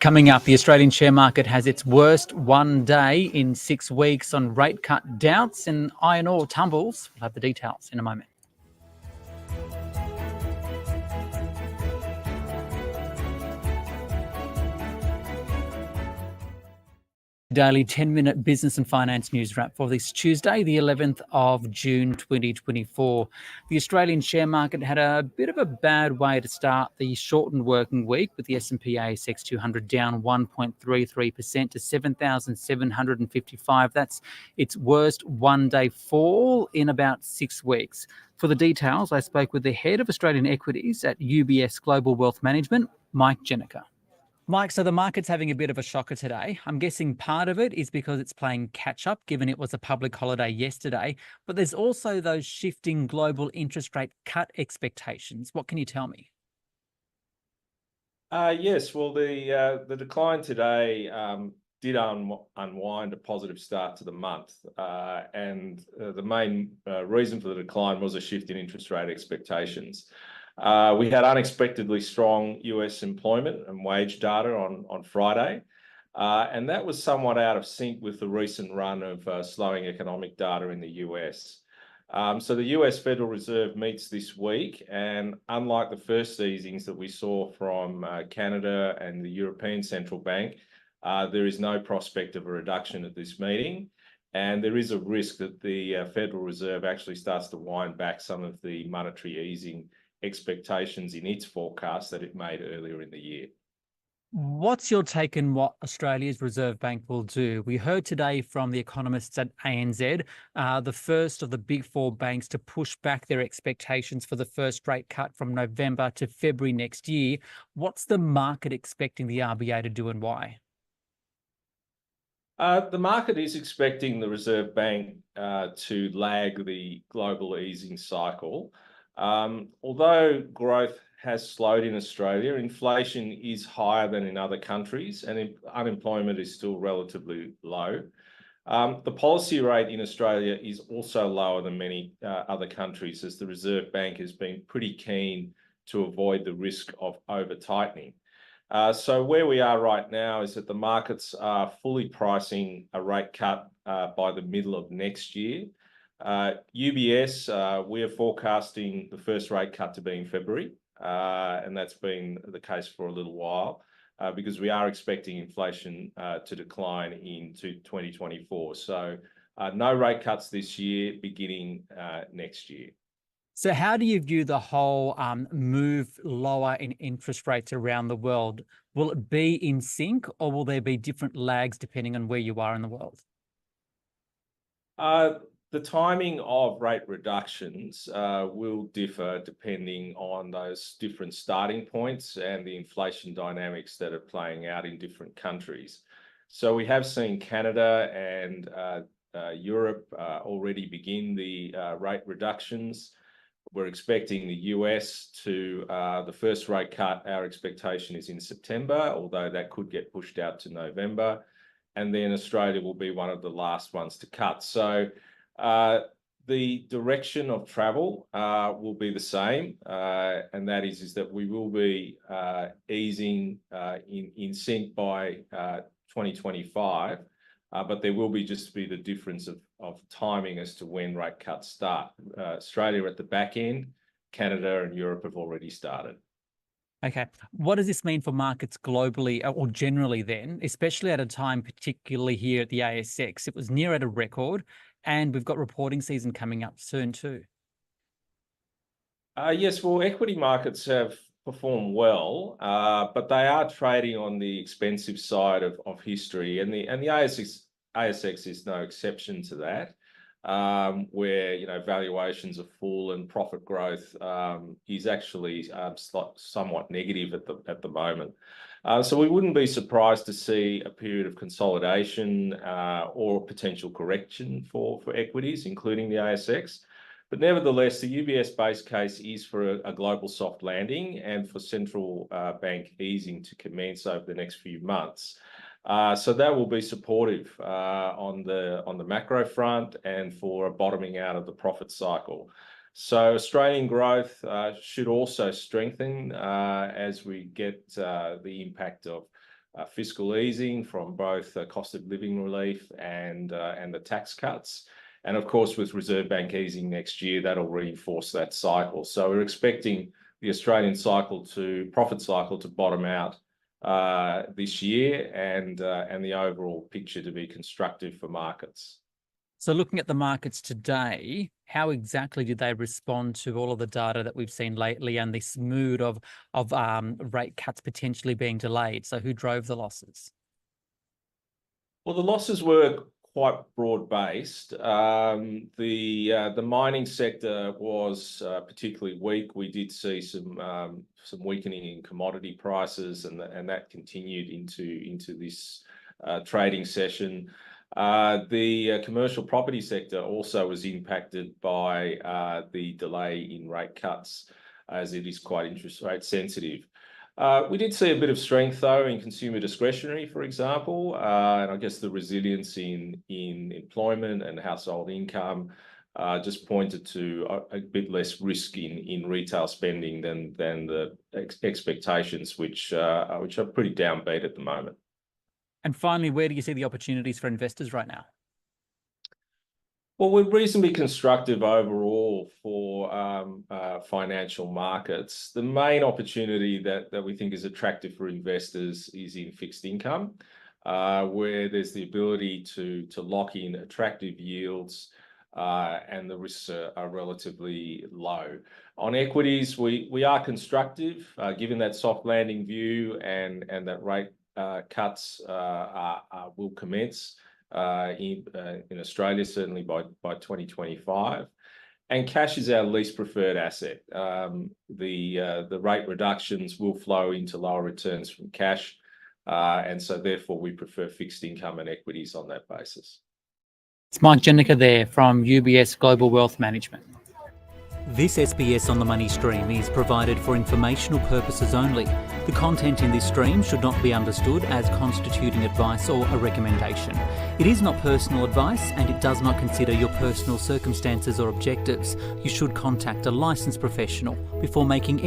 Coming up, the Australian share market has its worst one day in 6 weeks on rate cut doubts, and iron ore tumbles. We'll have the details in a moment. Daily 10-minute business and finance news wrap for this Tuesday, the 11th of June 2024. The Australian share market had a bit of a bad way to start the shortened working week, with the S&P ASX 200 down 1.33% to 7,755. That's its worst one-day fall in about 6 weeks. For the details, I spoke with the head of Australian equities at UBS Global Wealth Management, Mike Jenneke. Mike, so the market's having a bit of a shocker today. I'm guessing part of it is because it's playing catch-up, given it was a public holiday yesterday. But there's also those shifting global interest rate cut expectations. What can you tell me? Yes, well, the decline today did unwind a positive start to the month. And the main reason for the decline was a shift in interest rate expectations. We had unexpectedly strong US employment and wage data on Friday, and that was somewhat out of sync with the recent run of slowing economic data in the US. So the US Federal Reserve meets this week, and unlike the first easings that we saw from Canada and the European Central Bank, there is no prospect of a reduction at this meeting. And there is a risk that the Federal Reserve actually starts to wind back some of the monetary easing expectations in its forecast that it made earlier in the year. What's your take on what Australia's Reserve Bank will do? We heard today from the economists at ANZ, the first of the big four banks to push back their expectations for the first rate cut from November to February next year. What's the market expecting the RBA to do, and why? The market is expecting the Reserve Bank to lag the global easing cycle. Although growth has slowed in Australia, inflation is higher than in other countries, and unemployment is still relatively low. The policy rate in Australia is also lower than many other countries, as the Reserve Bank has been pretty keen to avoid the risk of over-tightening. So where we are right now is that the markets are fully pricing a rate cut by the middle of next year. UBS, we are forecasting the first rate cut to be in February, and that's been the case for a little while because we are expecting inflation to decline into 2024. So no rate cuts this year, beginning next year. So how do you view the whole move lower in interest rates around the world? Will it be in sync, or will there be different lags depending on where you are in the world? The timing of rate reductions will differ depending on those different starting points and the inflation dynamics that are playing out in different countries. So we have seen Canada and Europe already begin the rate reductions. We're expecting the US to, the first rate cut, our expectation is in September, although that could get pushed out to November. And then Australia will be one of the last ones to cut. So the direction of travel will be the same, and that is that we will be easing in sync by 2025, but there will be just be the difference of timing as to when rate cuts start. Australia at the back end, Canada and Europe have already started. Okay. What does this mean for markets globally or generally then, especially at a time, particularly here at the ASX? It was near at a record, and we've got reporting season coming up soon too. Yes, well, equity markets have performed well, but they are trading on the expensive side of history, and the ASX is no exception to that. Where valuations are full and profit growth is actually somewhat negative at the moment. So we wouldn't be surprised to see a period of consolidation or potential correction for equities, including the ASX. But nevertheless, the UBS base case is for a global soft landing and for central bank easing to commence over the next few months. So that will be supportive on the macro front and for a bottoming out of the profit cycle. So Australian growth should also strengthen as we get the impact of fiscal easing from both cost of living relief and the tax cuts. And of course, with Reserve Bank easing next year, that'll reinforce that cycle. So we're expecting the Australian profit cycle to bottom out this year, and the overall picture to be constructive for markets. So looking at the markets today, how exactly did they respond to all of the data that we've seen lately and this mood of rate cuts potentially being delayed? So who drove the losses? Well, the losses were quite broad-based. The mining sector was particularly weak. We did see some weakening in commodity prices, and that continued into this trading session. The commercial property sector also was impacted by the delay in rate cuts, as it is quite interest rate sensitive. We did see a bit of strength, though, in consumer discretionary, for example, and I guess the resilience in employment and household income just pointed to a bit less risk in retail spending than the expectations, which are pretty downbeat at the moment. And finally, where do you see the opportunities for investors right now? Well, we're reasonably constructive overall for financial markets. The main opportunity that we think is attractive for investors is in fixed income, where there's the ability to lock in attractive yields and the risks are relatively low. On equities, we are constructive, given that soft landing view and that rate cuts will commence in Australia, certainly by 2025. And cash is our least preferred asset. The rate reductions will flow into lower returns from cash, and so therefore we prefer fixed income and equities on that basis. It's Mike Jenneke there from UBS Global Wealth Management. This SBS On The Money stream is provided for informational purposes only. The content in this stream should not be understood as constituting advice or a recommendation. It is not personal advice and it does not consider your personal circumstances or objectives. You should contact a licensed professional before making any